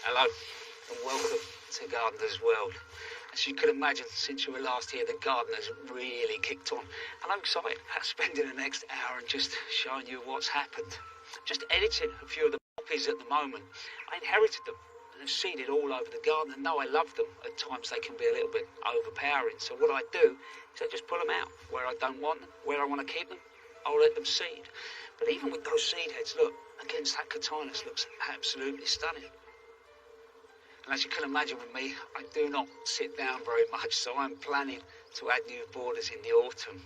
Hello and welcome to Gardeners'World. As you can imagine, since you were last here, the gardeners really kicked on, and I'm excited about spending the next hour and just showing you what's happened. Just editing a few of the poppies at the moment. I inherited them and have seeded all over the garden, and though I love them, at times they can be a little bit overpowering. So what I do is I just pull them out where I don't want them, where I want to keep them, I'll let them seed. But even with those seed heads, look, against that Catinus looks absolutely stunning. And as you can imagine with me, I do not sit down very much, so I'm planning to add new borders in the autumn.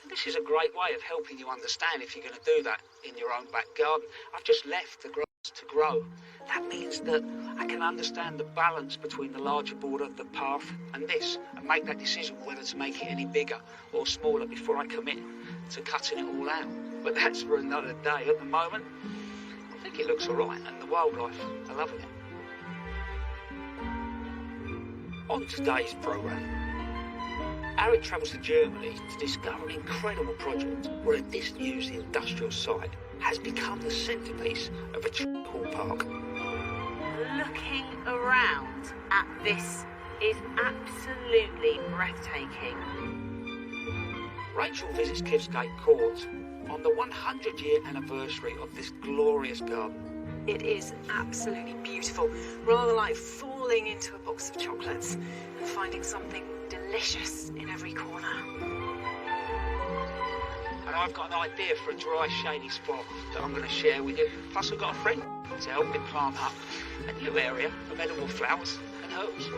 And this is a great way of helping you understand if you're going to do that in your own back garden. I've just left the grass to grow. That means that I can understand the balance between the larger border, the path, and this, and make that decision whether to make it any bigger or smaller before I commit to cutting it all out. But that's for another day. At the moment, I think it looks all right, and the wildlife are loving it. On today's programme, Eric travels to Germany to discover an incredible project where a disused industrial site has become the centrepiece of a tropical park. Looking around at this is absolutely breathtaking. Rachel visits Kivsgate Court on the 100-year anniversary of this glorious garden. It is absolutely beautiful, rather like falling into a box of chocolates and finding something delicious in every corner. And I've got an idea for a dry, shady spot that I'm going to share with you. Plus I've got a friend to help me plant up a new area of edible flowers and herbs.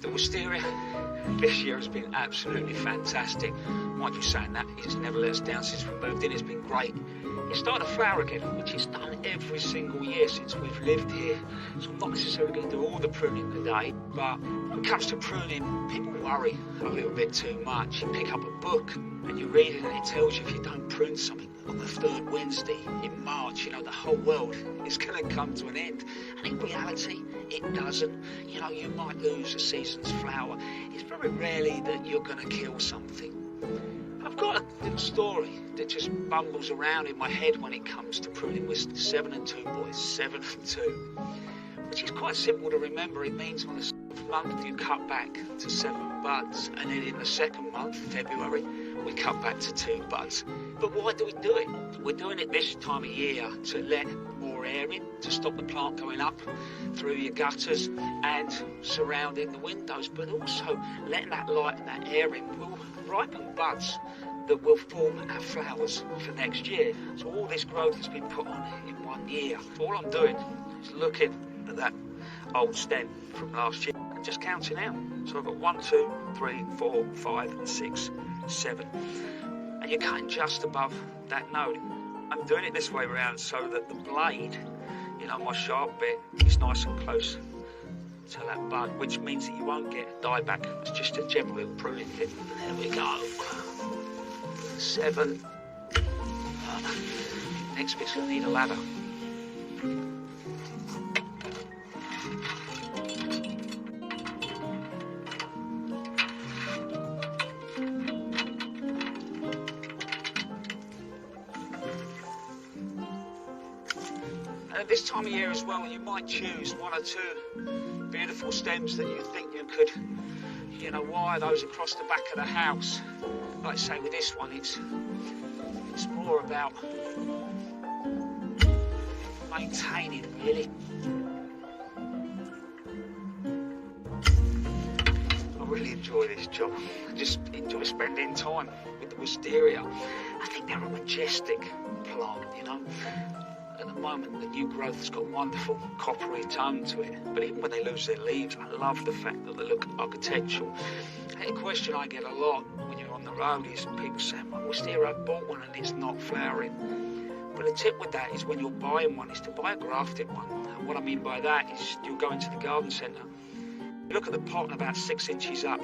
The wisteria this year has been absolutely fantastic. Mind you saying that, it's never let us down since we moved in. It's been great. It's started to flower again, which it's done every single year since we've lived here. So I'm not necessarily going to do all the pruning today, but when it comes to pruning, people worry a little bit too much. You pick up a book and you read it and it tells you if you don't prune something on the third Wednesday in March, you know, the whole world is going to come to an end. And in reality, it doesn't. You know, you might lose a season's flower. It's very rarely that you're going to kill something. I've got a little story that just bumbles around in my head when it comes to pruning with 7 and 2 boys, 7 and 2, which is quite simple to remember. It means on the 7th month you cut back to 7 buds, and then in the 2nd month, February, we cut back to 2 buds. But why do we do it? We're doing it this time of year to let more air in, to stop the plant going up through your gutters and surrounding the windows, but also letting that light and that air in will ripen buds that will form our flowers for next year. So all this growth has been put on in 1 year. So all I'm doing is looking at that old stem from last year and just counting out. So I've got 1, 2, 3, 4, 5, 6, 7. And you're cutting just above that node. I'm doing it this way around so that the blade, you know, my sharp bit, is nice and close to that bud, which means that you won't get dieback. It's just a general little pruning tip. There we go. 7. Next bit's going to need a ladder. And at this time of year as well, you might choose 1 or 2 beautiful stems that you think you could, you know, wire those across the back of the house. Like I say with this one, it's more about maintaining, really. I really enjoy this job. I just enjoy spending time with the wisteria. I think they're a majestic plant, you know. At the moment, the new growth has got a wonderful coppery tone to it. But even when they lose their leaves, I love the fact that they look architectural. A question I get a lot when you're on the road is people saying, well, wisteria, I bought one and it's not flowering. But the tip with that is when you're buying one is to buy a grafted one. And what I mean by that is you'll go into the garden centre. You look at the pot and about 6 inches up,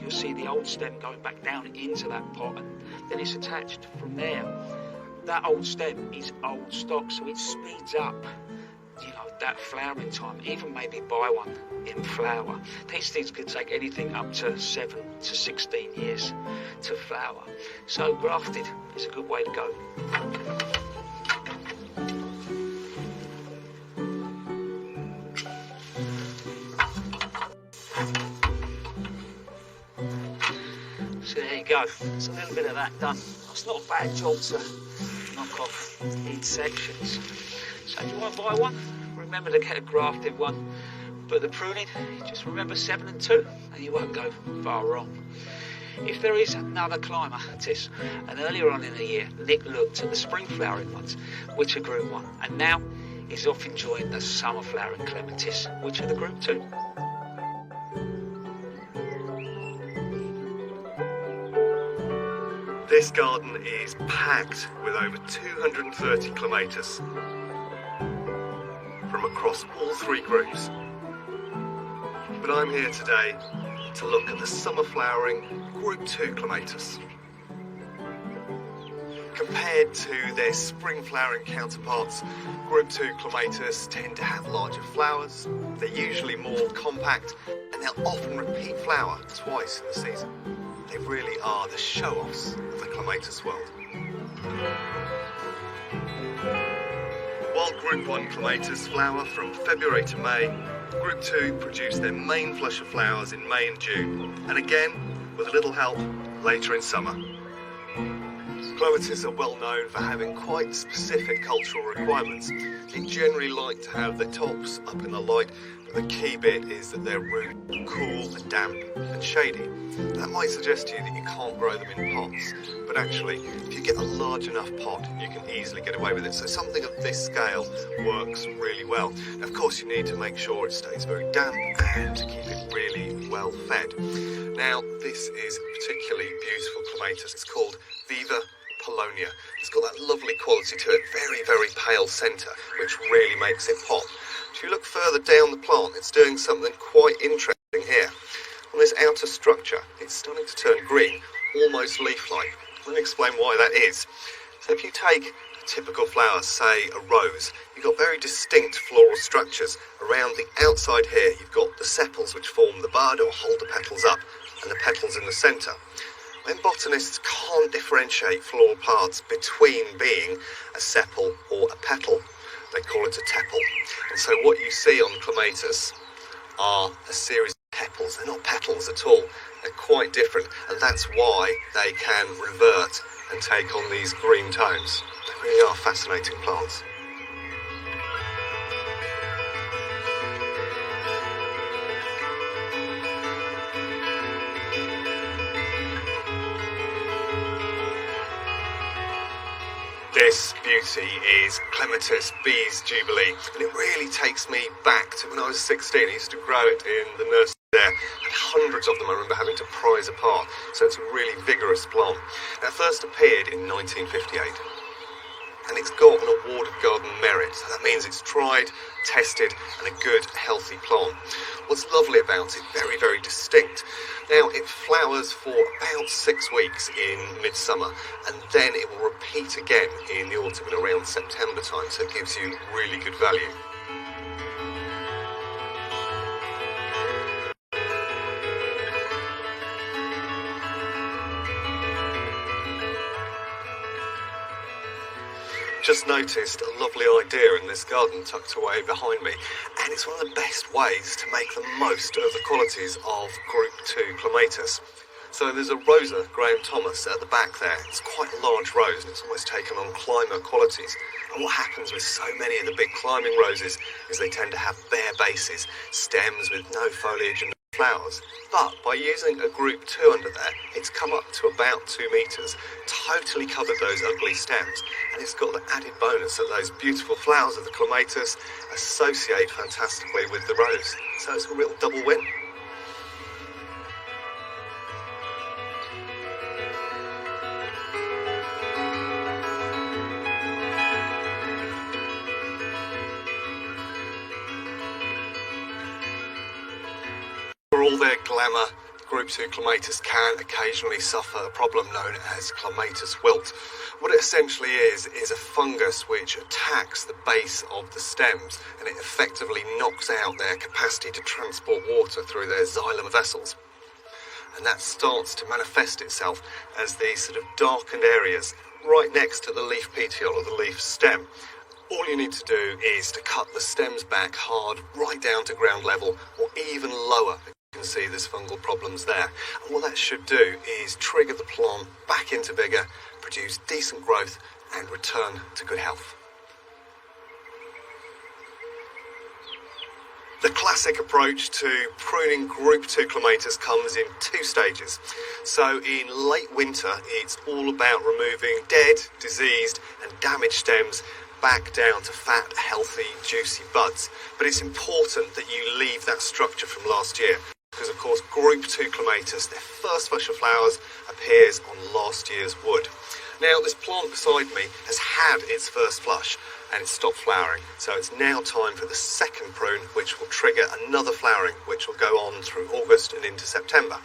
you'll see the old stem going back down into that pot, and then it's attached from there. That old stem is old stock, so it speeds up, you know, that flowering time, even maybe buy one in flower. These things could take anything up to 7 to 16 years to flower. So grafted is a good way to go. So there you go, it's a little bit of that done. It's not a bad job to knock off each sections. So if you want to buy one, remember to get a grafted one. But the pruning, just remember 7 and 2, and you won't go far wrong. If there is another clematis, and earlier on in the year, Nick looked at the spring flowering ones, which are group 1, and now he's off enjoying the summer flowering clematis, which are the group 2. This garden is packed with over 230 clematis from across all 3 groups. But I'm here today to look at the summer flowering Group 2 clematis. Compared to their spring flowering counterparts, Group 2 clematis tend to have larger flowers, they're usually more compact, and they'll often repeat flower twice in the season. They really are the show-offs of the clematis world. While Group 1 clematis flower from February to May, Group 2 produce their main flush of flowers in May and June, and again, with a little help, later in summer. Clematis are well known for having quite specific cultural requirements. They generally like to have their tops up in the light, but the key bit is that their roots are cool and damp and shady. That might suggest to you that you can't grow them in pots, but actually, if you get a large enough pot, you can easily get away with it. So something of this scale works really well. Now, of course, you need to make sure it stays very damp and to keep it really well fed. Now, this is a particularly beautiful clematis. It's called Viva Polonia. It's got that lovely quality to it, very, very pale centre, which really makes it pop. If you look further down the plant, it's doing something quite interesting here. On this outer structure, it's starting to turn green, almost leaf-like. Let me explain why that is. So if you take a typical flower, say a rose, you've got very distinct floral structures. Around the outside here, you've got the sepals, which form the bud or hold the petals up, and the petals in the centre. When botanists can't differentiate floral parts between being a sepal or a petal, they call it a tepal. And so what you see on clematis are a series of tepals. They're not petals at all. They're quite different, and that's why they can revert and take on these green tones. They really are fascinating plants. This beauty is Clematis Bees Jubilee, and it really takes me back to when I was 16. I used to grow it in the nursery there, and hundreds of them I remember having to prise apart, so it's a really vigorous plant. Now, it first appeared in 1958, and it's got an award of garden merit, so that means it's tried, tested, and a good, healthy plant. What's lovely about it, very, very distinct. Now, it flowers for about 6 weeks in midsummer, and then it will repeat again in the autumn and around September time, so it gives you really good value. Just noticed a lovely idea in this garden tucked away behind me, and it's one of the best ways to make the most of the qualities of Group 2 clematis. So there's a Rosa Graham Thomas at the back there. It's quite a large rose, and it's almost taken on climber qualities. And what happens with so many of the big climbing roses is they tend to have bare bases, stems with no foliage and no flowers. But by using a Group 2 under there, it's come up to about 2 metres, totally covered those ugly stems, and it's got the added bonus that those beautiful flowers of the clematis associate fantastically with the rose. So it's a real double win. For all their glamour, Group 2 clematis can occasionally suffer a problem known as clematis wilt. What it essentially is a fungus which attacks the base of the stems, and it effectively knocks out their capacity to transport water through their xylem vessels. And that starts to manifest itself as these sort of darkened areas right next to the leaf petiole or the leaf stem. All you need to do is to cut the stems back hard, right down to ground level, or even lower. You can see there's fungal problems there. And what that should do is trigger the plant back into vigour, produce decent growth, and return to good health. The classic approach to pruning group 2 clematis comes in 2 stages. So in late winter, it's all about removing dead, diseased and damaged stems back down to fat, healthy, juicy buds. But it's important that you leave that structure from last year, because of course group 2 clematis, their first flush of flowers appears on last year's wood. Now this plant beside me has had its first flush and it's stopped flowering, so it's now time for the second prune, which will trigger another flowering, which will go on through August and into September.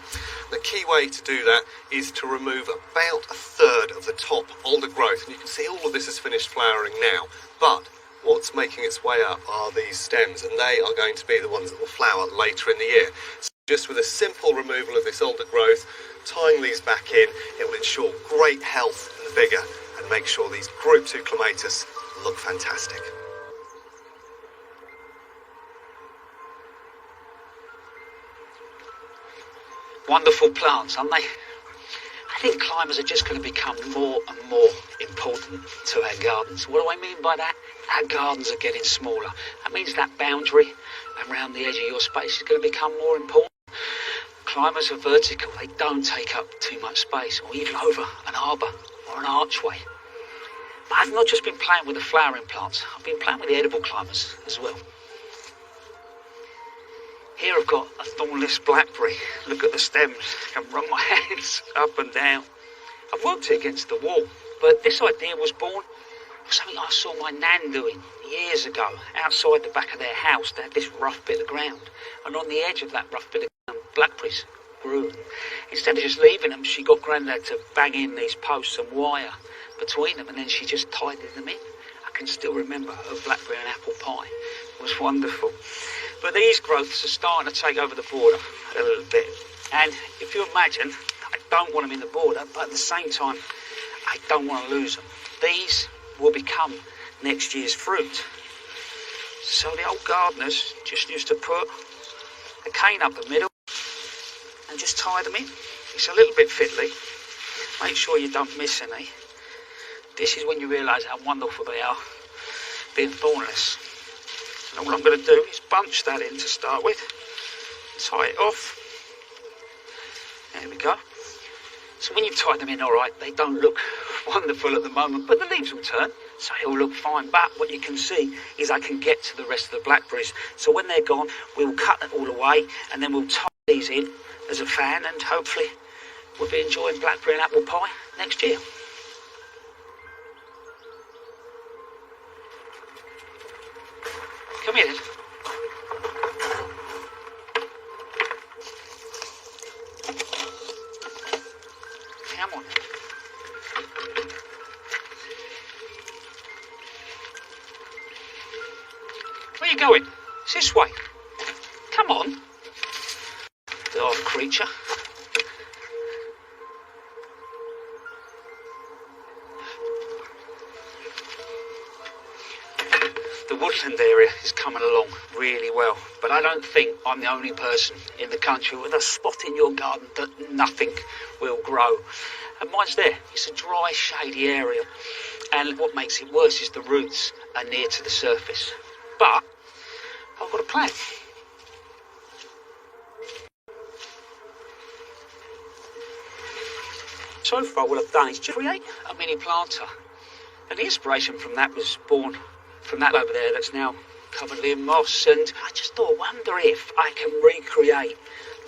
The key way to do that is to remove about a third of the top older growth, and you can see all of this is finished flowering now, but what's making its way up are these stems, and they are going to be the ones that will flower later in the year. So just with a simple removal of this older growth, tying these back in, it will ensure great health and vigour and make sure these group 2 clematis look fantastic. Wonderful plants, aren't they? I think climbers are just going to become more and more important to our gardens. What do I mean by that? Our gardens are getting smaller. That means that boundary around the edge of your space is going to become more important. Climbers are vertical. They don't take up too much space, or even over an arbour or an archway. But I've not just been playing with the flowering plants, I've been playing with the edible climbers as well. Here I've got a thornless blackberry. Look at the stems, I can run my hands up and down. I've worked it against the wall, but this idea was born of something I saw my nan doing years ago. Outside the back of their house, they had this rough bit of ground, and on the edge of that rough bit of ground, blackberries grew. Instead of just leaving them, she got Grandad to bang in these posts and wire between them, and then she just tidied them in. I can still remember her blackberry and apple pie. It was wonderful. But these growths are starting to take over the border a little bit. And if you imagine, I don't want them in the border, but at the same time, I don't want to lose them. These will become next year's fruit. So the old gardeners just used to put a cane up the middle and just tie them in. It's a little bit fiddly. Make sure you don't miss any. This is when you realise how wonderful they are, being thornless. And all I'm going to do is bunch that in to start with, tie it off. There we go. So when you've tied them in all right, they don't look wonderful at the moment, but the leaves will turn, so it'll look fine. But what you can see is I can get to the rest of the blackberries. So when they're gone, we'll cut it all away, and then we'll tie these in as a fan, and hopefully we'll be enjoying blackberry and apple pie next year. Come here then. Come on. Where are you going? It's this way. Come on. Daft creature. The woodland area is coming along really well, but I don't think I'm the only person in the country with a spot in your garden that nothing will grow. And mine's there. It's a dry, shady area, and what makes it worse is the roots are near to the surface. But I've got a plan. So far what I've done is just create a mini planter, and the inspiration from that was born from that over there that's now covered in moss, and I just thought, wonder if I can recreate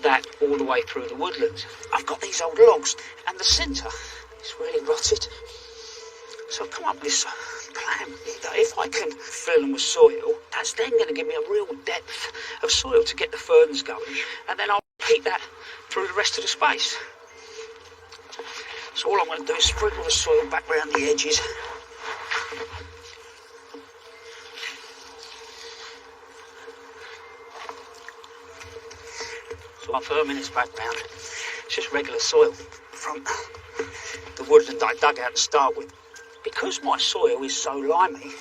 that all the way through the woodlands. I've got these old logs, and the centre is really rotted, so I've come up with this plan that if I can fill them with soil, that's then going to give me a real depth of soil to get the ferns going, and then I'll repeat that through the rest of the space. So all I'm going to do is sprinkle the soil back around the edges. So I'm firming this back round. It's just regular soil from the woodland I dug out to start with. Because my soil is so limey,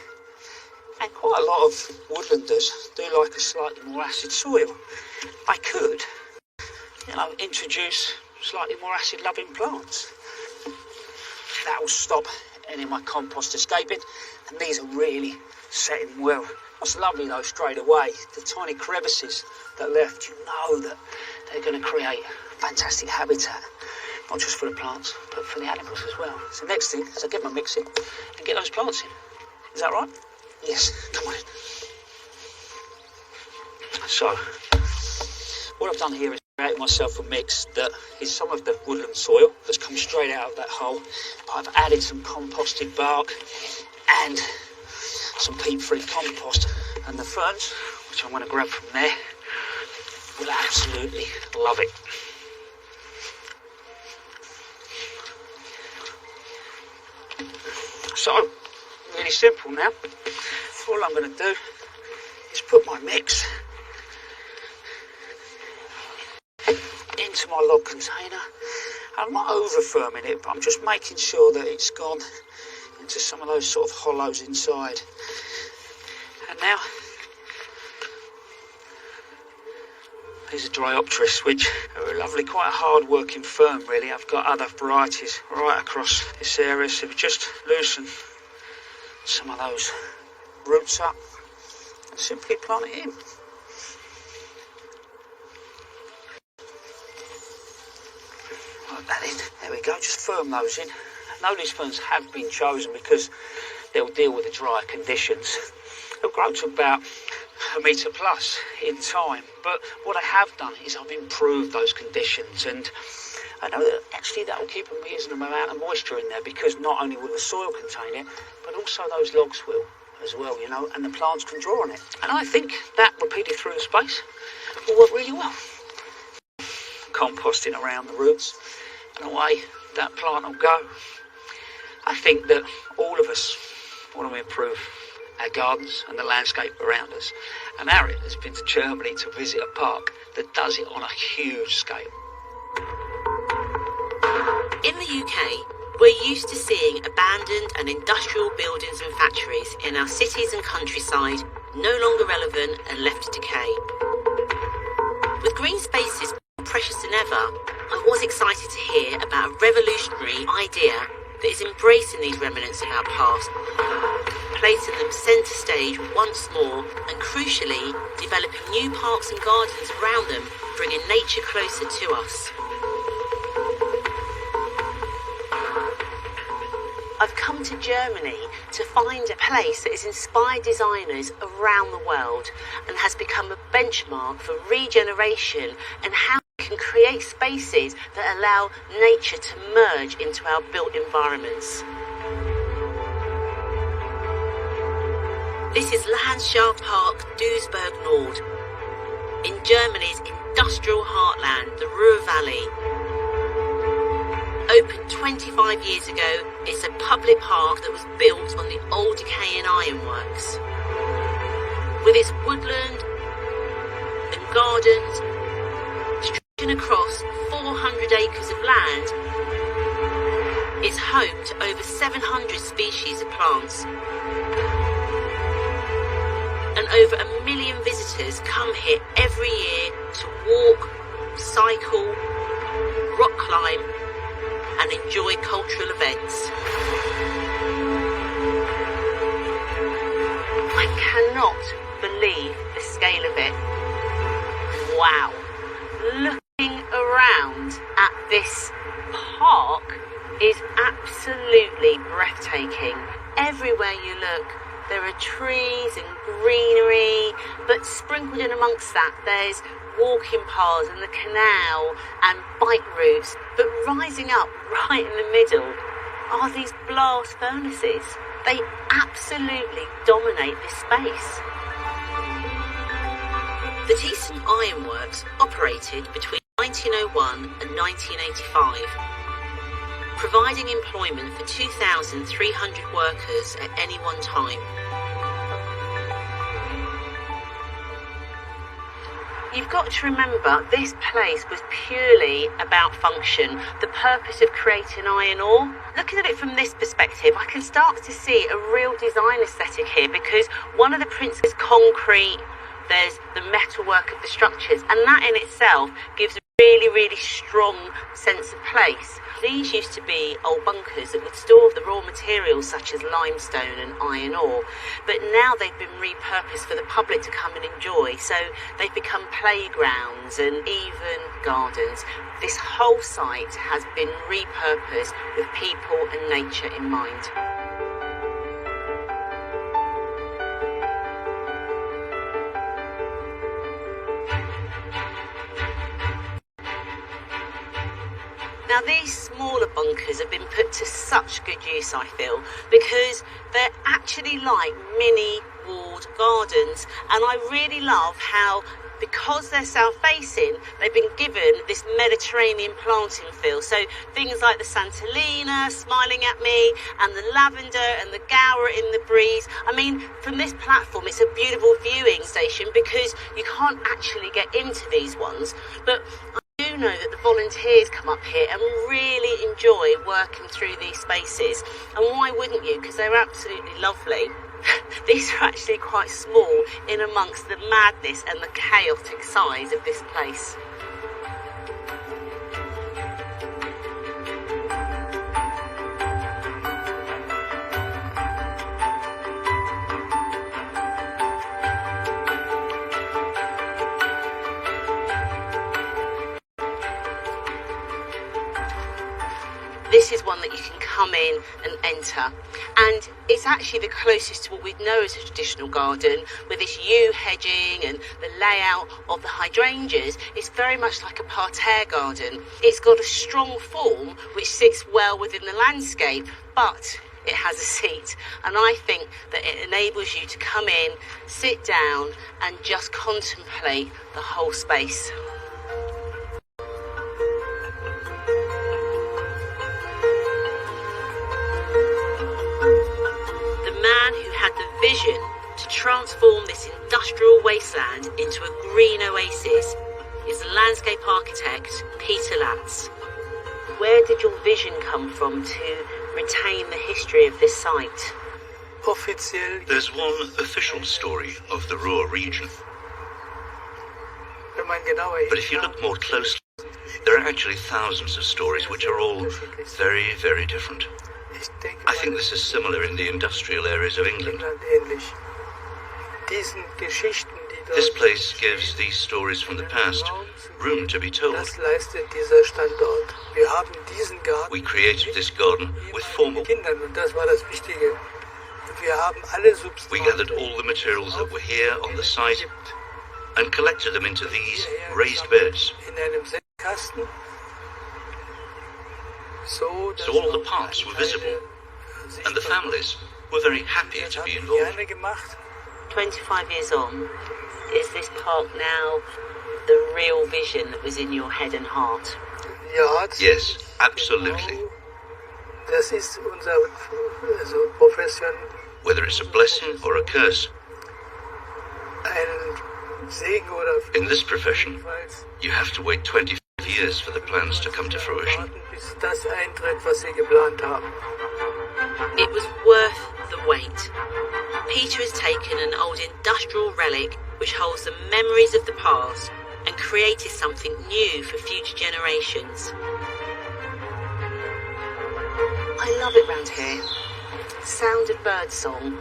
and quite a lot of woodlanders do like a slightly more acid soil, I could, introduce slightly more acid-loving plants. That will stop any of my compost escaping, and these are really setting well. What's lovely though, straight away, the tiny crevices that are left, you know that they're going to create fantastic habitat, not just for the plants, but for the animals as well. So next thing is I get my mix in and get those plants in. Is that right? Yes, come on in. So, what I've done here is create myself a mix that is some of the woodland soil that's come straight out of that hole, but I've added some composted bark and some peat-free compost, and the ferns, which I'm going to grab from there, will absolutely love it. So, really simple now. All I'm going to do is put my mix into my log container. I'm not over firming it, but I'm just making sure that it's gone into some of those sort of hollows inside. And now, these are Dryopteris, which are a lovely, quite a hard working fern really. I've got other varieties right across this area, so we just loosen some of those roots up and simply plant it in. Like that in. There we go, just firm those in. I know these ferns have been chosen because they'll deal with the drier conditions. They'll grow to about a metre plus in time, but what I have done is I've improved those conditions, and I know that actually that will keep a reasonable amount of moisture in there, because not only will the soil contain it, but also those logs will as well, and the plants can draw on it. And I think that repeated through the space will work really well. Composting around the roots, and away that plant will go. I think that all of us want to improve our gardens and the landscape around us. And Harriet has been to Germany to visit a park that does it on a huge scale. In the UK, we're used to seeing abandoned and industrial buildings and factories in our cities and countryside, no longer relevant and left to decay. With green spaces more precious than ever, I was excited to hear about a revolutionary idea that is embracing these remnants of our past, placing them centre stage once more, and crucially, developing new parks and gardens around them, bringing nature closer to us. I've come to Germany to find a place that has inspired designers around the world and has become a benchmark for regeneration and how we can create spaces that allow nature to merge into our built environments. This is Landschaft Park Duisburg Nord, in Germany's industrial heartland, the Ruhr Valley. Opened 25 years ago, it's a public park that was built on the old decaying ironworks. With its woodland and gardens stretching across 400 acres of land, it's home to over 700 species of plants. And over 1 million visitors come here every year to walk, cycle, rock climb, and enjoy cultural events. I cannot believe the scale of it. Wow. Looking around at this park is absolutely breathtaking. Everywhere you look, there are trees and greenery, but sprinkled in amongst that, there's walking paths and the canal and bike routes, but rising up right in the middle are these blast furnaces. They absolutely dominate this space. The Thyssen Ironworks operated between 1901 and 1985. providing employment for 2,300 workers at any one time. You've got to remember, this place was purely about function, the purpose of creating iron ore. Looking at it from this perspective, I can start to see a real design aesthetic here, because one of the prints is concrete, there's the metalwork of the structures, and that in itself gives a really strong sense of place. These used to be old bunkers that would store the raw materials such as limestone and iron ore, but now they've been repurposed for the public to come and enjoy, so they've become playgrounds and even gardens. This whole site has been repurposed with people and nature in mind. Now, these smaller bunkers have been put to such good use, I feel, because they're actually like mini walled gardens, and I really love how, because they're south-facing, they've been given this Mediterranean planting feel. So things like the Santolina smiling at me, and the lavender and the gaura in the breeze. I mean, from this platform, it's a beautiful viewing station because you can't actually get into these ones, but I do know that the volunteers come up here and really enjoy working through these spaces. And why wouldn't you? Because they're absolutely lovely. These are actually quite small in amongst the madness and the chaotic size of this place. This is one that you can come in and enter, and it's actually the closest to what we know as a traditional garden, with this yew hedging and the layout of the hydrangeas. It's very much like a parterre garden. It's got a strong form which sits well within the landscape, but it has a seat, and I think that it enables you to come in, sit down and just contemplate the whole space. Vision to transform this industrial wasteland into a green oasis is the landscape architect Peter Latz. Where did your vision come from to retain the history of this site? There's one official story of the Ruhr region, but if you look more closely, there are actually thousands of stories which are all very different. I think this is similar in the industrial areas of England. This place gives these stories from the past room to be told. We created this garden with formal. We gathered all the materials that were here on the site and collected them into these raised beds. So all the parts were visible, and the families were very happy to be involved. 25 years on, is this park now the real vision that was in your head and heart? Yes, absolutely. Whether it's a blessing or a curse, in this profession, you have to wait 25 years for the plans to come to fruition. It was worth the wait. Peter has taken an old industrial relic which holds the memories of the past and created something new for future generations. I love it round here. Sound of birdsong,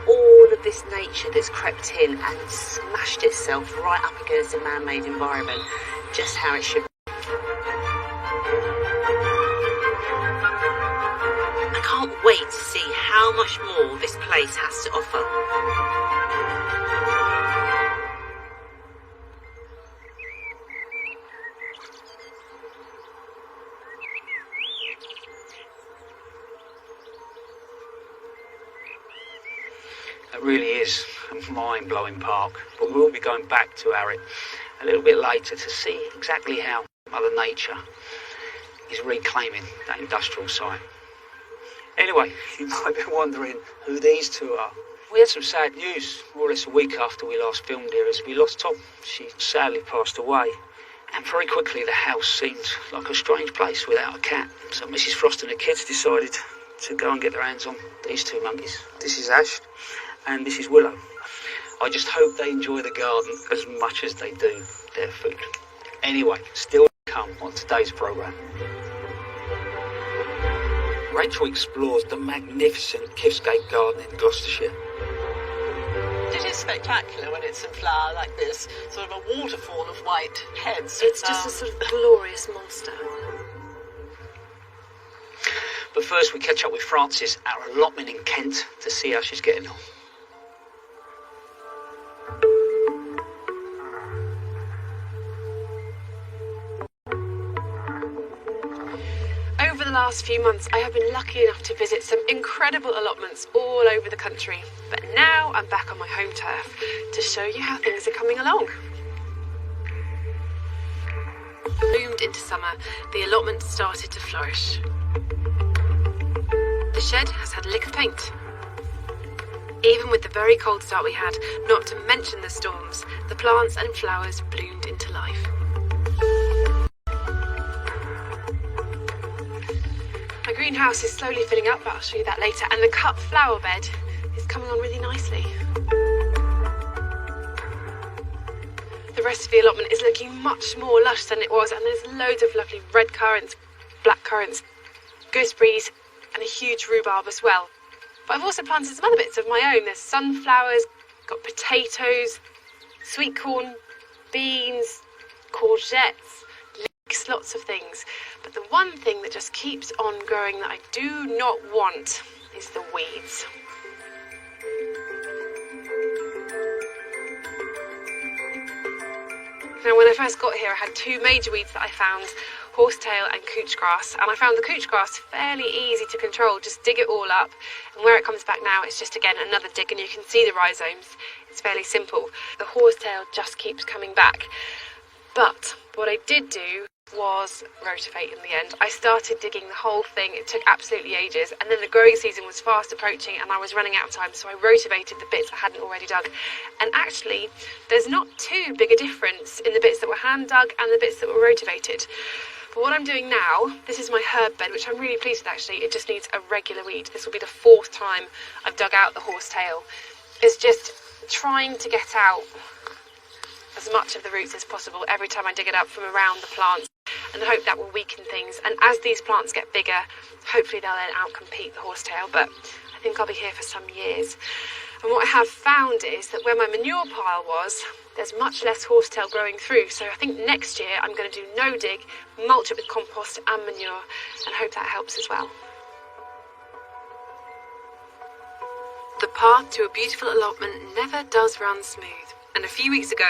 all of this nature that's crept in and smashed itself right up against a man-made environment, just how it should be. I can't wait to see how much more this place has to offer. It really is a mind-blowing park, but we'll be going back to Arit a little bit later to see exactly how Mother Nature is reclaiming that industrial site. Anyway, you might be wondering who these two are. We had some sad news more or less a week after we last filmed here as we lost Tom. She sadly passed away. And very quickly the house seemed like a strange place without a cat. So Mrs. Frost and the kids decided to go and get their hands on these two monkeys. This is Ash and this is Willow. I just hope they enjoy the garden as much as they do their food. Anyway, still to come on today's programme. Rachel explores the magnificent Kifsgate Garden in Gloucestershire. It is spectacular when it's in flower like this, sort of a waterfall of white heads. It's just a sort of glorious monster. But first we catch up with Frances at her allotment in Kent to see how she's getting on. Over the last few months, I have been lucky enough to visit some incredible allotments all over the country. But now I'm back on my home turf to show you how things are coming along. Bloomed into summer, the allotment started to flourish. The shed has had a lick of paint. Even with the very cold start we had, not to mention the storms, the plants and flowers bloomed into life. My greenhouse is slowly filling up, but I'll show you that later, and the cut flower bed is coming on really nicely. The rest of the allotment is looking much more lush than it was, and there's loads of lovely red currants, black currants, gooseberries, and a huge rhubarb as well. But I've also planted some other bits of my own. There's sunflowers, got potatoes, sweet corn, beans, courgettes, leeks, lots of things. But the one thing that just keeps on growing that I do not want is the weeds. Now, when I first got here, I had two major weeds that I found, horsetail and couch grass, and I found the couch grass fairly easy to control. Just dig it all up, and where it comes back now, it's just, again, another dig, and you can see the rhizomes. It's fairly simple. The horsetail just keeps coming back. But what I did do was rotivate in the end. I started digging the whole thing. It took absolutely ages, and then the growing season was fast approaching and I was running out of time, so I rotivated the bits I hadn't already dug. And actually there's not too big a difference in the bits that were hand dug and the bits that were rotivated. But what I'm doing now, this is my herb bed, which I'm really pleased with actually. It just needs a regular weed. This will be the 4th time I've dug out the horsetail. It's just trying to get out as much of the roots as possible every time I dig it up from around the plants, and I hope that will weaken things. And as these plants get bigger, hopefully they'll then outcompete the horsetail, but I think I'll be here for some years. And what I have found is that where my manure pile was, there's much less horsetail growing through, so I think next year I'm going to do no dig, mulch it with compost and manure, and hope that helps as well. The path to a beautiful allotment never does run smooth, and a few weeks ago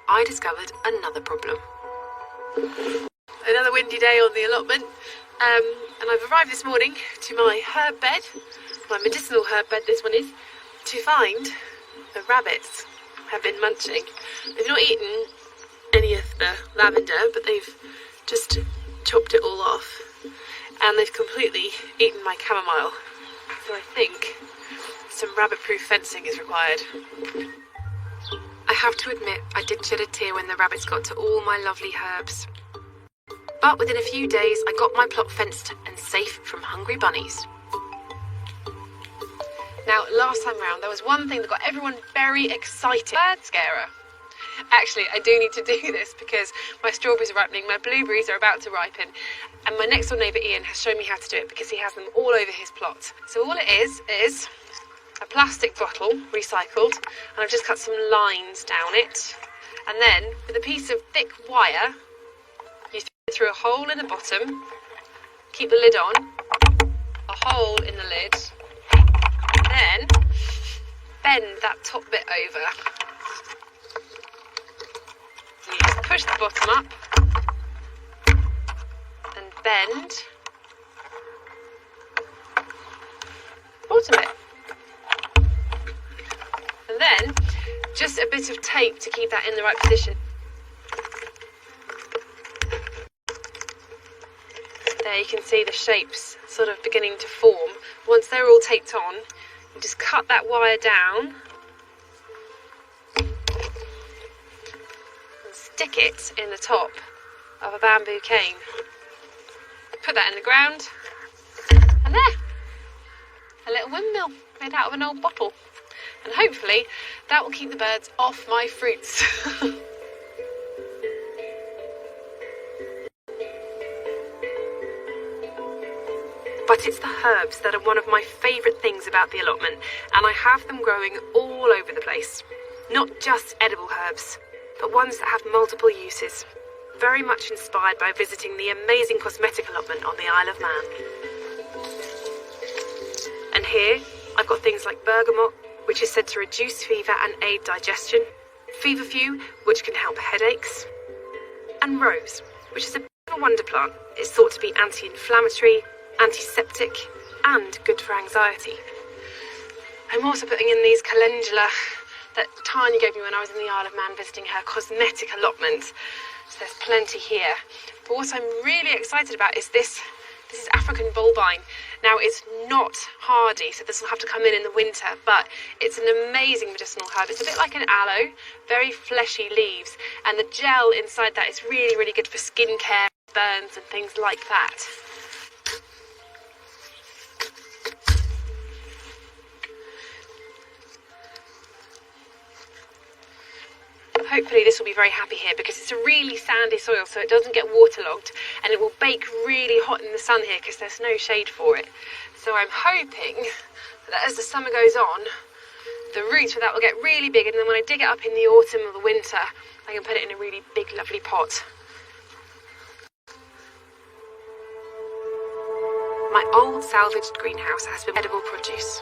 I discovered another problem. Another windy day on the allotment, and I've arrived this morning to my herb bed, my medicinal herb bed this one is, to find the rabbits have been munching. They've not eaten any of the lavender, but they've just chopped it all off, and they've completely eaten my chamomile. So I think some rabbit-proof fencing is required. I have to admit, I did shed a tear when the rabbits got to all my lovely herbs. But within a few days, I got my plot fenced and safe from hungry bunnies. Now, last time round, there was one thing that got everyone very excited. Bird scarer. Actually, I do need to do this because my strawberries are ripening, my blueberries are about to ripen, and my next door neighbour Ian has shown me how to do it because he has them all over his plot. So all it is a plastic bottle, recycled, and I've just cut some lines down it. And then, with a piece of thick wire, you throw it through a hole in the bottom, keep the lid on, a hole in the lid, and then bend that top bit over. And you just push the bottom up, and bend the bottom bit. And then, just a bit of tape to keep that in the right position. There you can see the shapes sort of beginning to form. Once they're all taped on, you just cut that wire down and stick it in the top of a bamboo cane. Put that in the ground, and there, a little windmill made out of an old bottle. And hopefully that will keep the birds off my fruits. But it's the herbs that are one of my favourite things about the allotment, and I have them growing all over the place. Not just edible herbs, but ones that have multiple uses. Very much inspired by visiting the amazing cosmetic allotment on the Isle of Man. And here, I've got things like bergamot, which is said to reduce fever and aid digestion, feverfew, which can help headaches, and rose, which is a bit of a wonder plant. It's thought to be anti-inflammatory, antiseptic, and good for anxiety. I'm also putting in these calendula that Tanya gave me when I was in the Isle of Man visiting her cosmetic allotment. So there's plenty here. But what I'm really excited about is this. This is African bulbine. Now, it's not hardy, so this will have to come in the winter, but it's an amazing medicinal herb. It's a bit like an aloe, very fleshy leaves, and the gel inside that is really, really good for skincare, burns and things like that. Hopefully this will be very happy here because it's a really sandy soil, so it doesn't get waterlogged, and it will bake really hot in the sun here because there's no shade for it. So I'm hoping that as the summer goes on, the roots for that will get really big, and then when I dig it up in the autumn or the winter, I can put it in a really big, lovely pot. My old salvaged greenhouse has been edible produce.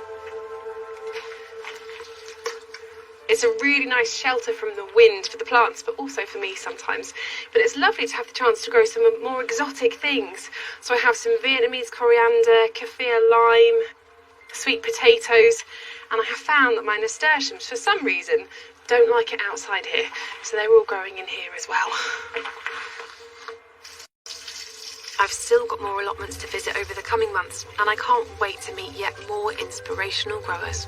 It's a really nice shelter from the wind for the plants, but also for me sometimes. But it's lovely to have the chance to grow some more exotic things. So I have some Vietnamese coriander, kaffir lime, sweet potatoes, and I have found that my nasturtiums, for some reason, don't like it outside here. So they're all growing in here as well. I've still got more allotments to visit over the coming months, and I can't wait to meet yet more inspirational growers.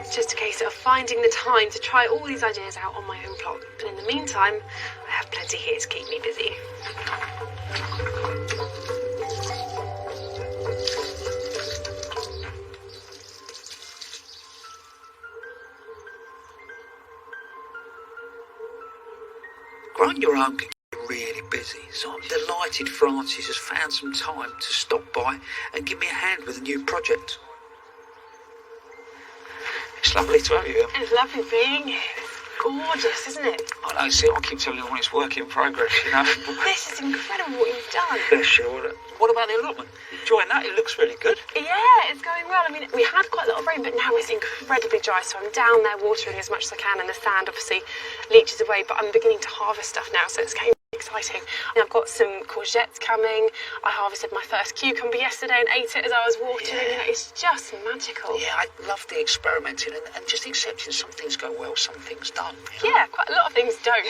It's just a case of finding the time to try all these ideas out on my own plot. But in the meantime, I have plenty here to keep me busy. Growing your own can get really busy, so I'm delighted Francis has found some time to stop by and give me a hand with a new project. It's lovely to have you here. It's lovely being here. It's gorgeous, isn't it? I know, see, I keep telling everyone it's work in progress, you know. This is incredible what you've done. Yeah, sure. What about the allotment? Enjoying that? It looks really good. Yeah, it's going well. I mean, we had quite a lot of rain, but now it's incredibly dry, so I'm down there watering as much as I can, and the sand obviously leaches away, but I'm beginning to harvest stuff now, so it's getting exciting. And I've got some courgettes coming. I harvested my first cucumber yesterday and ate it as I was watering. Yeah. You know, it's just magical. Yeah, I love the experimenting and just accepting some things go well, some things don't. You know? Yeah, quite a lot of things don't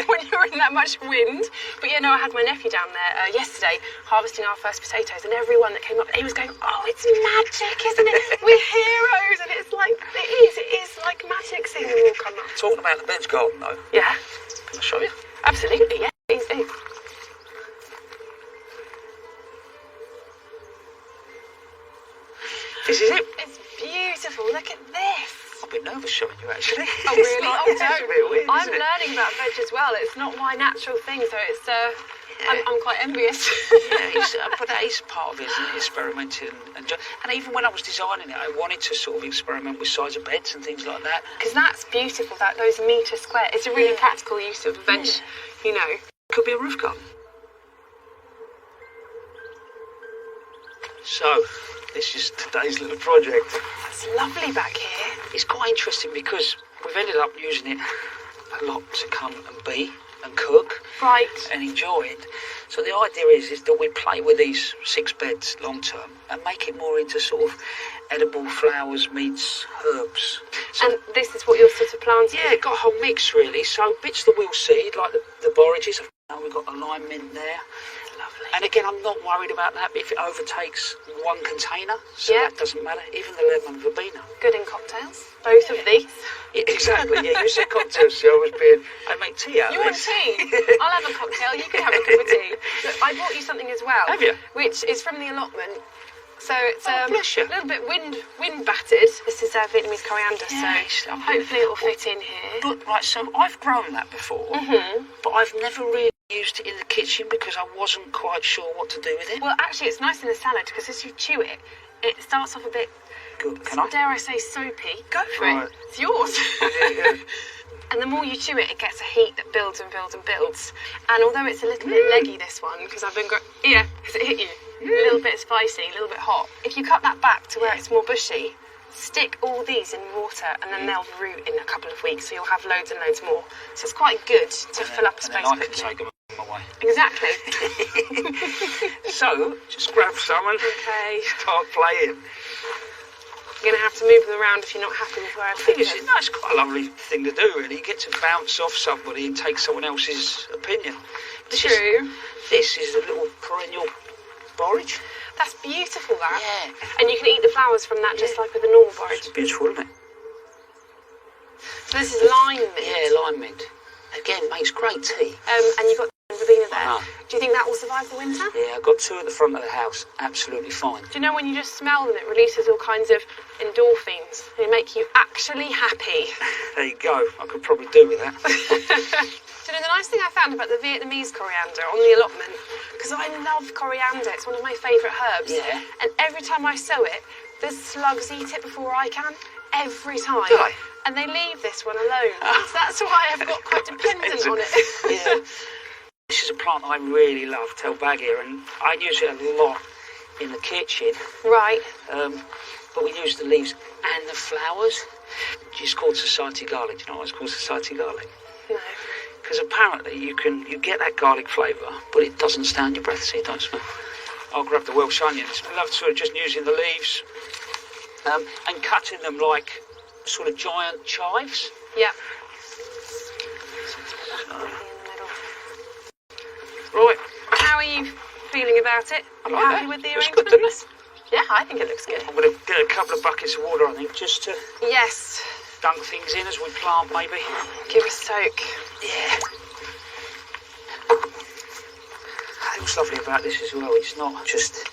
when you're in that much wind. But yeah, no, I had my nephew down there yesterday harvesting our first potatoes, and everyone that came up, he was going, "Oh, it's magic, isn't it? We're heroes." And it's like, it is like magic seeing them all come up. Talking about the Ben's garden, though. Yeah, Can I show you? absolutely, yeah. Please do. This is it. It's beautiful. Look at this. I'm a bit nervous showing you, actually. Oh, It's really? like- Oh, it's a don't. bit weird, I'm isn't it? learning about veg as well. It's not my natural thing, so it's. I'm quite envious. Yeah, but that is part of it, isn't it? Experimenting and even when I was designing it, I wanted to sort of experiment with size of beds and things like that. Because that's beautiful. Those metre square. It's a really practical use of veg. You know. Could be a roof garden. So, this is today's little project. It's lovely back here. It's quite interesting because we've ended up using it a lot to come and be and cook Right. and enjoy it. So the idea is that we play with these 6 beds long term and make it more into sort of edible flowers, meats, herbs. So, And this is what you're sort of planting. yeah, got a whole mix really. So bits that we'll seed, like the borages, Now we've got a lime mint there. Lovely. And again, I'm not worried about that if it overtakes one container, so that doesn't matter. Even the lemon verbena. Good in cocktails, both of these. Yeah, exactly, yeah, you said cocktails, so I make tea out of You want this. tea? I'll have a cocktail, you can have a cup of tea. Look, I bought you something as well. Have you? Which is from the allotment. So it's bless you. a little bit wind battered. This is Vietnamese coriander, Yes, so hopefully it'll fit in here. But, right, so I've grown that before, but I've never really used it in the kitchen because I wasn't quite sure what to do with it. Well, actually, it's nice in a salad because as you chew it, it starts off a bit, Good. Can I? dare I say, soapy. Go for Right. it. It's yours. Yeah. And the more you chew it, it gets a heat that builds and builds and builds. And although it's a little bit leggy, this one, because I've been because it hit you. A little bit spicy, a little bit hot. If you cut that back to where it's more bushy, stick all these in water and then they'll root in a couple of weeks, so you'll have loads and loads more. So it's quite good to fill up a space And then I quickly. can take them away. Exactly. So, just grab some and Okay. start playing. You're going to have to move them around if you're not happy with where I've put them. It's quite a lovely thing to do, really. You get to bounce off somebody and take someone else's opinion. True. This is a little perennial borage. That's beautiful, that. Yeah. And you can eat the flowers from that just like with a normal borage. It's beautiful, isn't it? So this is lime mint. Yeah, lime mint. Again, makes great tea. And you've got verbena there. Uh-huh. Do you think that will survive the winter? Yeah, I've got two at the front of the house. Absolutely fine. Do you know when you just smell them, it releases all kinds of endorphins? They make you actually happy. There you go. I could probably do with that. Do you know the nice thing I found about the Vietnamese coriander on the allotment? Because I love coriander, it's one of my favourite herbs. Yeah. And every time I sow it, the slugs eat it before I can. Every time. Do they? And they leave this one alone. So that's why I've got quite dependent on it. Yeah. This is a plant I really love, Telbagia, and I use it a lot in the kitchen. Right. But we use the leaves and the flowers. It's called society garlic. Do you know why it's called society garlic? No. Because apparently you get that garlic flavour, but it doesn't stay on your breath, so you don't smell. I'll grab the Welsh onions. I love sort of just using the leaves and cutting them like sort of giant chives. Yeah. Right. How are you feeling about it? I Are you like happy that. with the Looks arrangement? good, doesn't it? Yeah, I think it looks good. I'm going to get a couple of buckets of water, I think, just to Yes. dunk things in as we plant, maybe. Give a soak. Yeah. What's lovely about this as well, it's not just,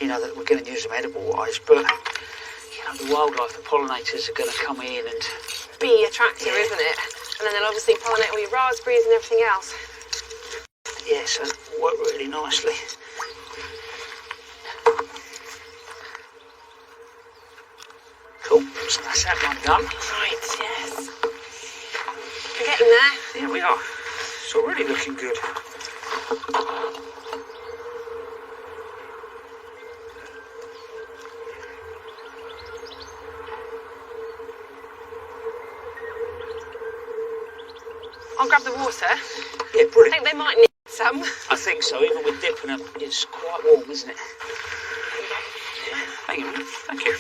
that we're going to use them edible-wise, but, the wildlife, the pollinators are going to come in and... Be attractive, isn't it? And then they'll obviously pollinate all your raspberries and everything else. Yeah, so it'll work really nicely. Cool, so that's that one done. Right, yes. We're getting there. Here we are. It's already looking good. I'll grab the water. Yeah, I brilliant. think they might need some. I think so, even with dipping them, it's quite warm, isn't it? Thank you. Thank you.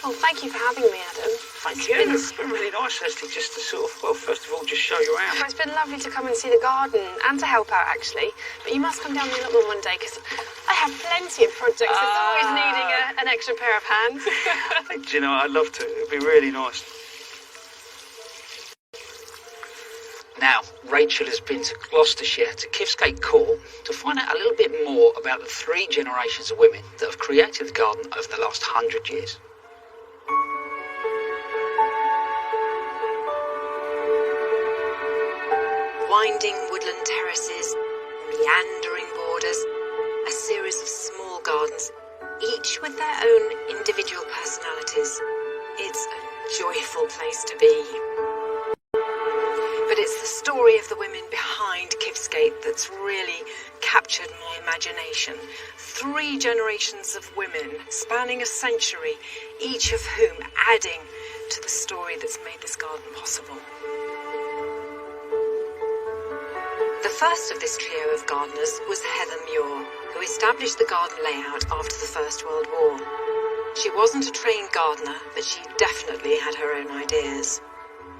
Oh, thank you for having me, Adam. Thank you. It's been really nice, Leslie, just to sort of, well, first of all, just show you around. Well, it's been lovely to come and see the garden and to help out, actually. But you must come down the allotment one day because I have plenty of projects. It's always needing an extra pair of hands. Do you know, I'd love to. It'd be really nice. Now, Rachel has been to Gloucestershire, to Kifsgate Court, to find out a little bit more about the 3 generations of women that have created the garden over the last 100 years. Winding woodland terraces, meandering borders, a series of small gardens, each with their own individual personalities. It's a joyful place to be. But it's the story of the women behind Kifsgate that's really captured my imagination. 3 generations of women spanning a century, each of whom adding to the story that's made this garden possible. The first of this trio of gardeners was Heather Muir, who established the garden layout after the First World War. She wasn't a trained gardener, but she definitely had her own ideas.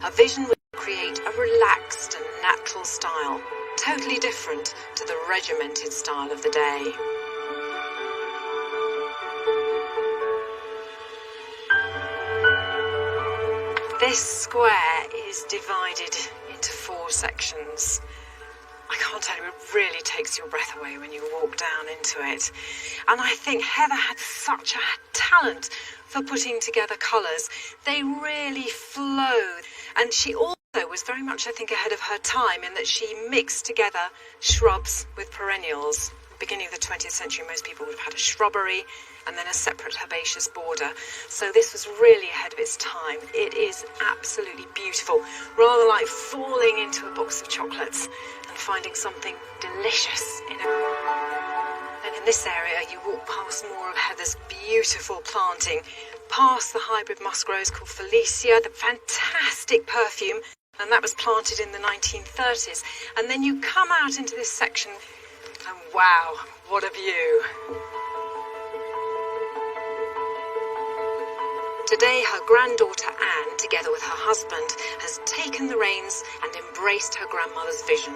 Her vision was create a relaxed and natural style, totally different to the regimented style of the day. This square is divided into 4 sections. I can't tell you, it really takes your breath away when you walk down into it. And I think Heather had such a talent for putting together colours. They really flow. And she also was very much, I think, ahead of her time in that she mixed together shrubs with perennials. Beginning of the 20th century, most people would have had a shrubbery and then a separate herbaceous border. So this was really ahead of its time. It is absolutely beautiful, rather like falling into a box of chocolates and finding something delicious in it. And in this area, you walk past more of Heather's beautiful planting, past the hybrid musk rose called Felicia, the fantastic perfume, and that was planted in the 1930s. And then you come out into this section, and wow, what a view. Today, her granddaughter Anne, together with her husband, has taken the reins and embraced her grandmother's vision.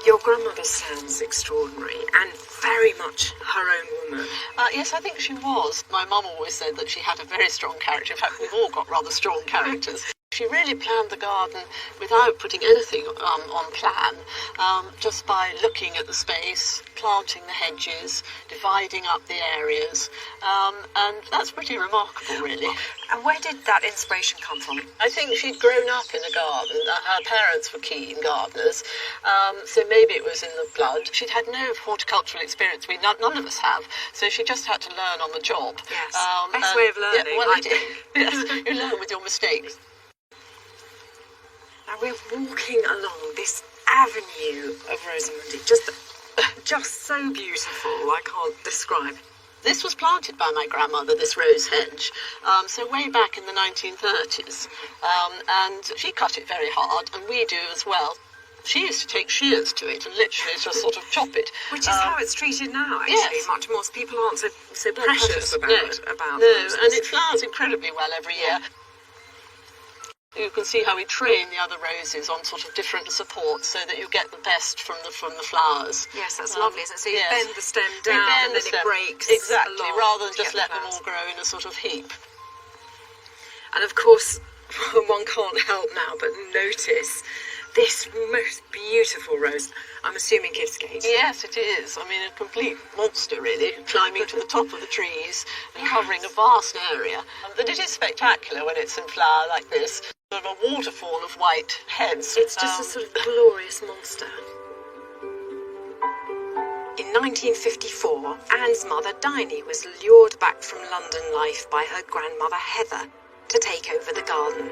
Your grandmother sounds extraordinary and very much her own woman. Yes, I think she was. My mum always said that she had a very strong character. In fact, we've all got rather strong characters. She really planned the garden without putting anything on plan, just by looking at the space, planting the hedges, dividing up the areas, and that's pretty remarkable, really. And where did that inspiration come from? I think she'd grown up in a garden. Her parents were keen gardeners, so maybe it was in the blood. She'd had no horticultural experience. None of us have, so she just had to learn on the job. Yes, best way of learning. Yeah, well, yes, you learn with your mistakes. And we're walking along this avenue of Rosamund. Just so beautiful, I can't describe. This was planted by my grandmother, this rose hedge, so way back in the 1930s. And she cut it very hard, and we do as well. She used to take shears to it and literally just sort of chop it. Which is how it's treated now, actually. Yes. Much more. People aren't so precious about No, roses. and it flowers incredibly well every year. You can see how we train the other roses on sort of different supports so that you get the best from the flowers. Yes, that's lovely, isn't it? So you yes. bend the stem down and then it breaks. Exactly, along rather than to just get let the them all flowers. grow in a sort of heap. And of course, one can't help now but notice this most beautiful rose. I'm assuming Kivsgate. Yes, it is. I mean, a complete monster, really, climbing to the top of the trees and covering a vast area. But it is spectacular when it's in flower like this. Sort of a waterfall of white heads. It's just a sort of glorious monster. In 1954, Anne's mother, Diney, was lured back from London life by her grandmother, Heather, to take over the garden.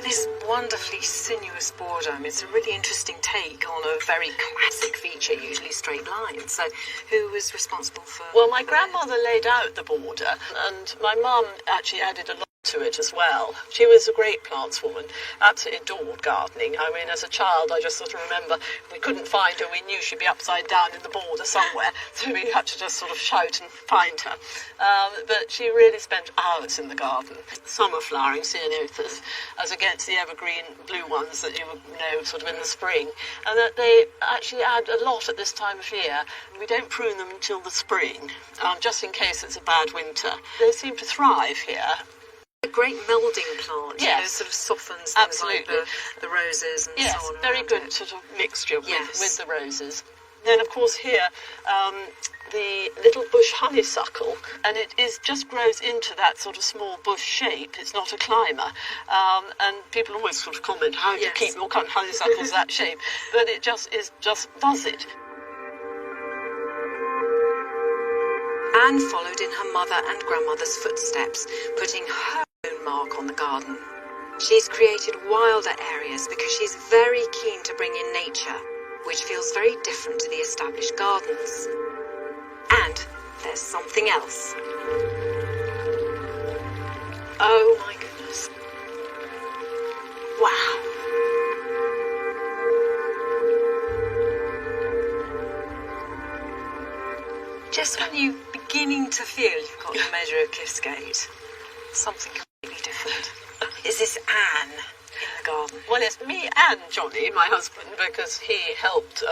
This wonderfully sinuous border, I mean, it's a really interesting take on a very classic feature, usually straight lines. So who was responsible for... Well, my grandmother laid out the border, and my mum actually added a lot to it as well. She was a great plants woman, absolutely adored gardening. I mean, as a child, I just sort of remember we couldn't find her. We knew she'd be upside down in the border somewhere, so we had to just sort of shout and find her. But she really spent hours in the garden. Summer flowering ceanothus, as against the evergreen blue ones that you would know sort of in the spring, and that they actually add a lot at this time of year. We don't prune them until the spring, just in case it's a bad winter. They seem to thrive here. A great melding plant, yes. You know, sort of softens things Absolutely. like the roses and yes, so on. very around good it. sort of mixture Yes. with the roses. Then, of course, here, the little bush honeysuckle, and it just grows into that sort of small bush shape. It's not a climber. And people always sort of comment, how do you Yes. keep your honeysuckles that shape? But it just does it. Anne followed in her mother and grandmother's footsteps, putting her own mark on the garden. She's created wilder areas because she's very keen to bring in nature, which feels very different to the established gardens. And there's something else. Oh my goodness. Wow. Just when you're beginning to feel you've got the measure of Kivsgate, something completely method. Is this Anne in the garden? Well, it's me and Johnny, my husband, because he helped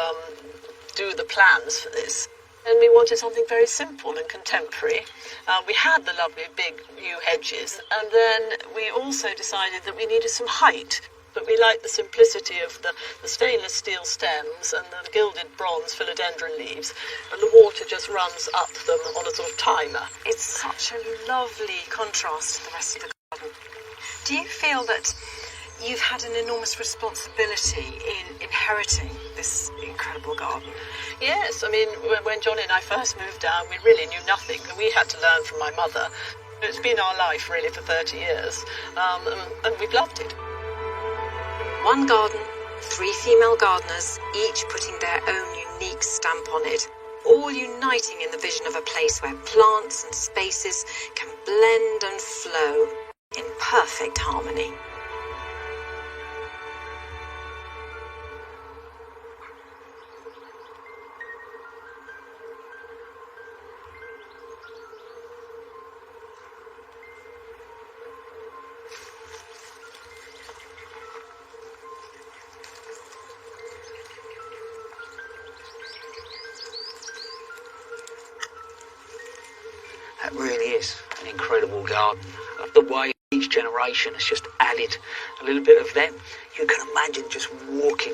do the plans for this. And we wanted something very simple and contemporary. We had the lovely big yew hedges, and then we also decided that we needed some height. But we liked the simplicity of the stainless steel stems and the gilded bronze philodendron leaves, and the water just runs up them on a sort of timer. It's such a lovely contrast to the rest of the garden. Do you feel that you've had an enormous responsibility in inheriting this incredible garden? Yes, I mean, when Johnny and I first moved down, we really knew nothing. We had to learn from my mother. It's been our life, really, for 30 years, and we've loved it. One garden, 3 female gardeners, each putting their own unique stamp on it, all uniting in the vision of a place where plants and spaces can blend and flow in perfect harmony. That really is an incredible garden. I love the way each generation has just added a little bit of them. You can imagine just walking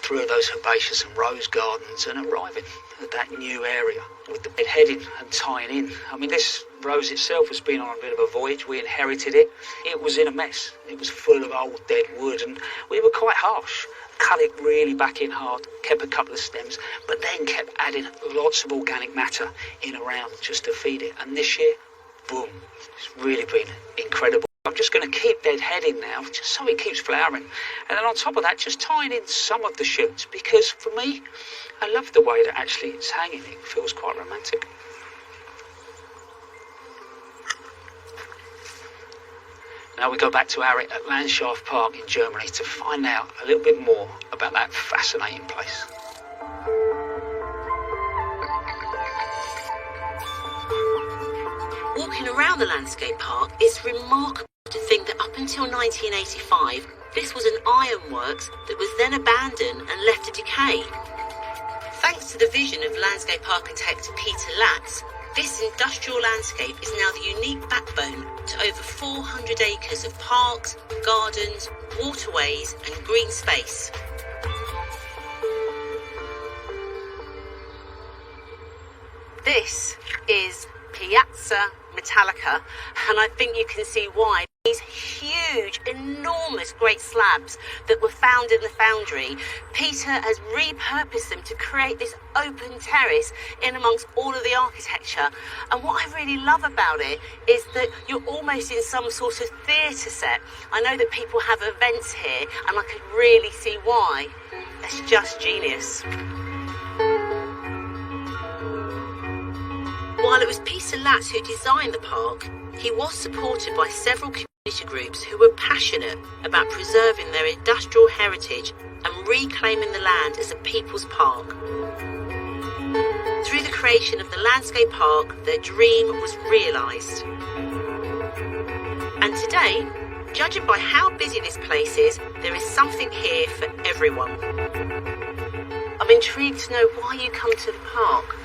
through those herbaceous and rose gardens and arriving at that new area with the bed heading and tying in. I mean, this rose itself has been on a bit of a voyage. We inherited it. It was in a mess. It was full of old dead wood, and we were quite harsh. Cut it really back in hard, kept a couple of stems, but then kept adding lots of organic matter in around just to feed it. And this year, boom, it's really been incredible. I'm just going to keep dead heading now, just so it keeps flowering. And then on top of that, just tying in some of the shoots, because for me, I love the way that actually it's hanging. It feels quite romantic. Now we go back to Arik at Landschaft Park in Germany to find out a little bit more about that fascinating place. Walking around the landscape park, it's remarkable to think that up until 1985, this was an ironworks that was then abandoned and left to decay. Thanks to the vision of landscape architect Peter Latz, this industrial landscape is now the unique backbone to over 400 acres of parks, gardens, waterways and green space. This is Piazza Metallica, and I think you can see why. These huge, enormous great slabs that were found in the foundry, Peter has repurposed them to create this open terrace in amongst all of the architecture. And what I really love about it is that you're almost in some sort of theatre set. I know that people have events here, and I could really see why. It's just genius. While it was Peter Latz who designed the park, he was supported by several community groups who were passionate about preserving their industrial heritage and reclaiming the land as a people's park. Through the creation of the landscape park, their dream was realised. And today, judging by how busy this place is, there is something here for everyone. I'm intrigued to know why you come to the park.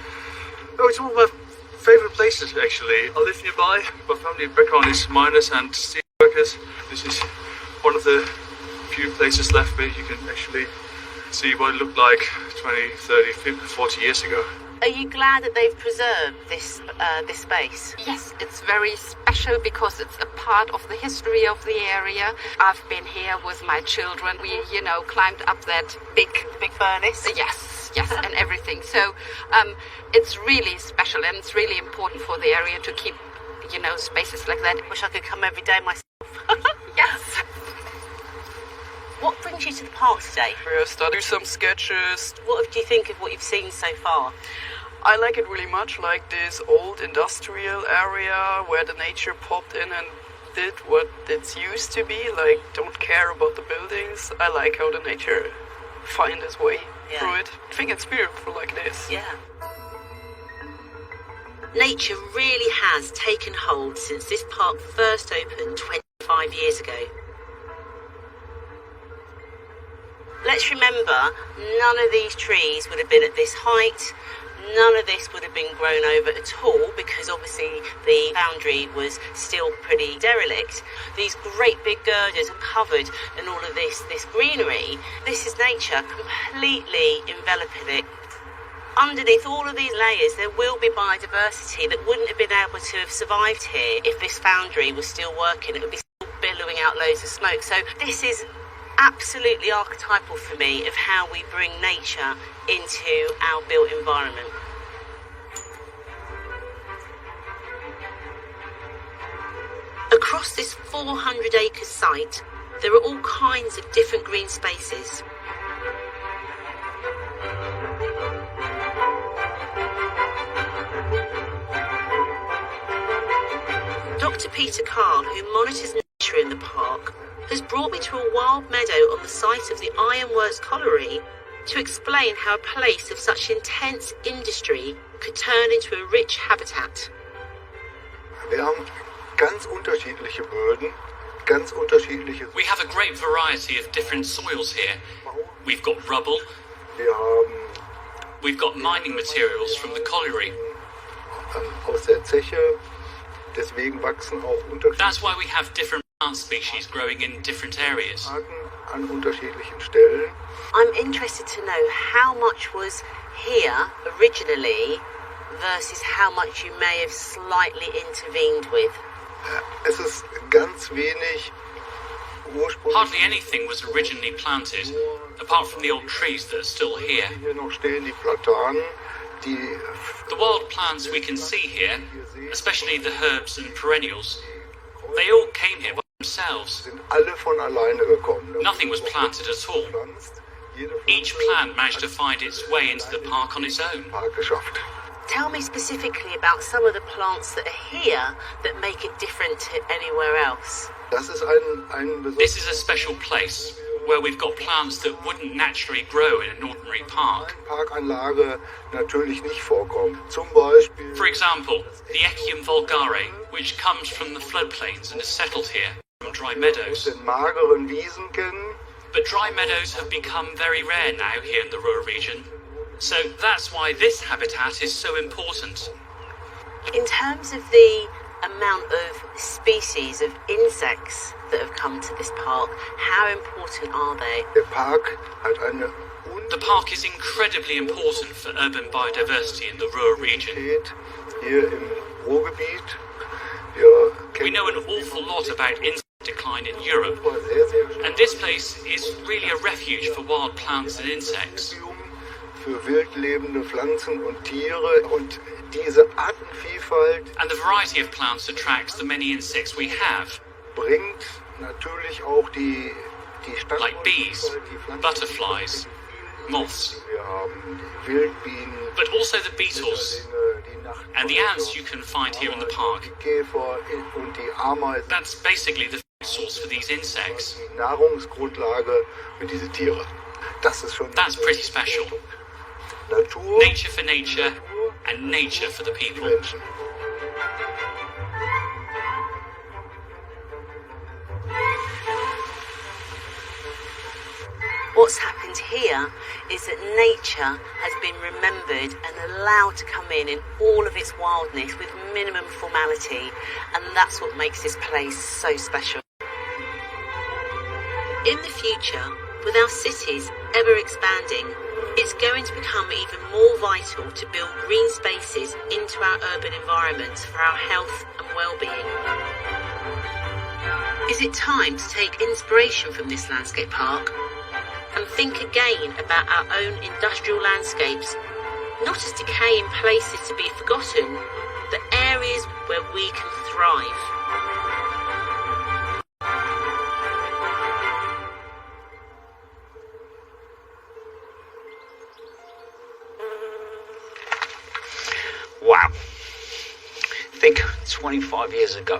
Oh, it's one of my favourite places, actually. I live nearby. My family background is miners and steel workers. This is one of the few places left where you can actually see what it looked like 20, 30, 50, 40 years ago. Are you glad that they've preserved this space? Yes, it's very special because it's a part of the history of the area. I've been here with my children. We, climbed up that big furnace. Yes, and everything. So it's really special, and it's really important for the area to keep, spaces like that. Wish I could come every day myself. Yes. What brings you to the park today? We studied some sketches. What do you think of what you've seen so far? I like it really much, like this old industrial area where the nature popped in and did what it's used to be, like don't care about the buildings. I like how the nature find its way through it. I think it's beautiful like this. Yeah. Nature really has taken hold since this park first opened 25 none of these trees would have been at this height. None of this would have been grown over at all because obviously the foundry was still pretty derelict. These great big girders are covered in all of this greenery. This is nature completely enveloping it. Underneath all of these layers there will be biodiversity that wouldn't have been able to have survived here if this foundry was still working. It would be still billowing out loads of smoke. So this is absolutely archetypal for me of how we bring nature into our built environment. Across this 400-acre site, there are all kinds of different green spaces. Dr. Peter Carl, who monitors nature in the park, has brought me to a wild meadow on the site of the Ironworks colliery to explain how a place of such intense industry could turn into a rich habitat. Wir haben ganz unterschiedliche Böden, ganz unterschiedliche. We have a great variety of different soils here. We've got rubble. We've got mining materials from the colliery. Aus der Zeche. Deswegen wachsen auch unterschiedliche. That's why we have different plant species growing in different areas. An unterschiedlichen Stellen. I'm interested to know how much was here originally versus how much you may have slightly intervened with. Es ist ganz wenig ursprünglich. Hardly anything was originally planted, apart from the old trees that are still here. Hier noch stehen die Platanen, die. The wild plants we can see here, especially the herbs and perennials, they all came here by themselves. Sind alle von alleine gekommen. Nothing was planted at all. Each plant managed to find its way into the park on its own. Tell me specifically about some of the plants that are here that make it different to anywhere else. This is a special place where we've got plants that wouldn't naturally grow in an ordinary park. Parkanlage natürlich nicht vorkommen. Zum Beispiel. For example, the Echium vulgare, which comes from the floodplains and is settled here from dry meadows. Den mageren Wiesen kennen. But dry meadows have become very rare now here in the Ruhr region. So that's why this habitat is so important. In terms of the amount of species of insects that have come to this park, how important are they? The park is incredibly important for urban biodiversity in the Ruhr region. Hier im Ruhrgebiet. We know an awful lot about insect decline in Europe, and this place is really a refuge for wild plants and insects. Für wild lebende Pflanzen und Tiere und diese Artenvielfalt. And the variety of plants attracts the many insects we have. Bringt natürlich auch die like bees, butterflies, moths. Wir haben Wildbienen. But also the beetles and the ants you can find here in the park. Käfer und die Ameisen. That's basically the food source for these insects. Die Nahrungsgrundlage für diese Tiere. Das ist schon. That's pretty special. Natur. Nature for nature and nature for the people. Menschen. What's happened here is that nature has been remembered and allowed to come in all of its wildness with minimum formality, and that's what makes this place so special. In the future, with our cities ever expanding, it's going to become even more vital to build green spaces into our urban environments for our health and well-being. Is it time to take inspiration from this landscape park and think again about our own industrial landscapes, not as decaying places to be forgotten, but areas where we can thrive? Wow. Think 25 years ago,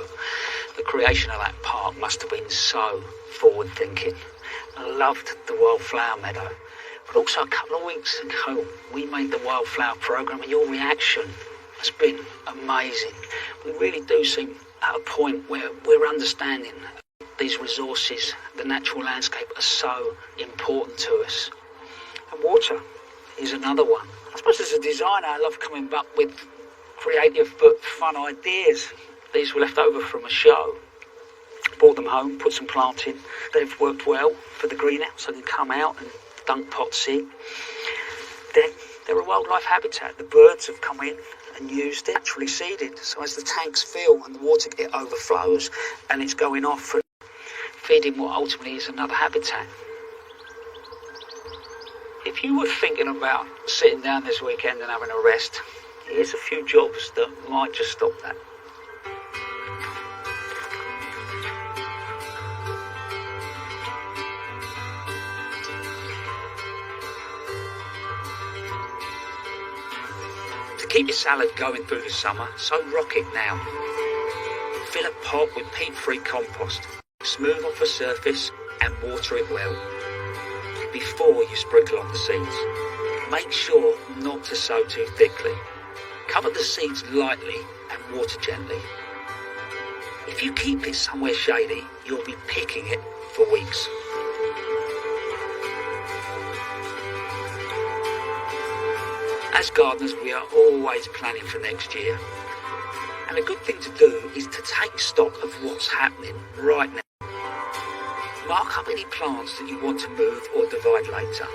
the creation of that park must have been so forward-thinking. I loved the wildflower meadow, but also a couple of weeks ago, we made the wildflower programme, and your reaction has been amazing. We really do seem at a point where we're understanding these resources, the natural landscape, are so important to us. And water is another one. I suppose as a designer, I love coming up with creative but fun ideas. These were left over from a show. Brought them home, put some plants in. They've worked well for the greenhouse, so they can come out and dunk pots in. Then they're a wildlife habitat. The birds have come in and used it, naturally seeded. So as the tanks fill and the water it overflows and it's going off and feeding what ultimately is another habitat. If you were thinking about sitting down this weekend and having a rest, here's a few jobs that might just stop that. To keep your salad going through the summer, so rock it now. Fill a pot with peat-free compost, smooth off the surface and water it well. Before you sprinkle on the seeds, make sure not to sow too thickly. Cover the seeds lightly and water gently. If you keep it somewhere shady, you'll be picking it for weeks. As gardeners, we are always planning for next year. And a good thing to do is to take stock of what's happening right now. Mark up any plants that you want to move or divide later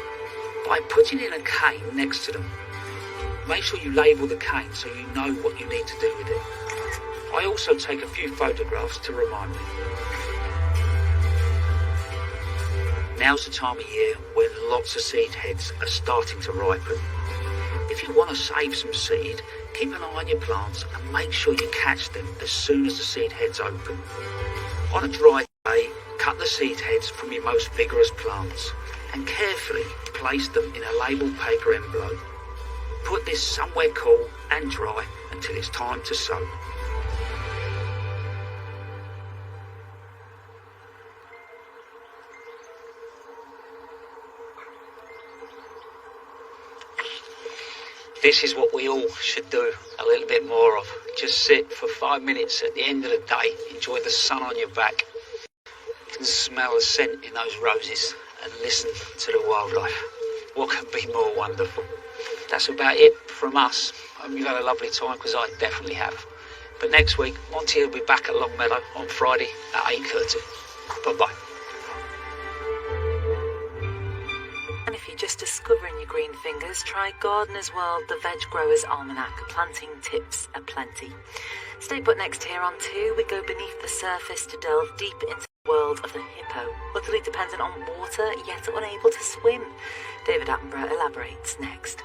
by putting in a cane next to them. Make sure you label the cane so you know what you need to do with it. I also take a few photographs to remind me. Now's the time of year when lots of seed heads are starting to ripen. If you want to save some seed, keep an eye on your plants and make sure you catch them as soon as the seed heads open. On a dry day, cut the seed heads from your most vigorous plants and carefully place them in a labelled paper envelope. Put this somewhere cool and dry until it's time to sow. This is what we all should do a little bit more of. Just sit for 5 minutes at the end of the day, enjoy the sun on your back. You can smell the scent in those roses and listen to the wildlife. What can be more wonderful? That's about it from us. I hope you've had a lovely time, because I definitely have. But next week, Monty will be back at Longmeadow on Friday at 8:30. Bye-bye. And if you're just discovering your green fingers, try Gardeners'World, the Veg Growers Almanac. Planting tips aplenty. Stay put next here on 2. We go beneath the surface to delve deep into the world of the hippo, utterly dependent on water, yet unable to swim. David Attenborough elaborates next.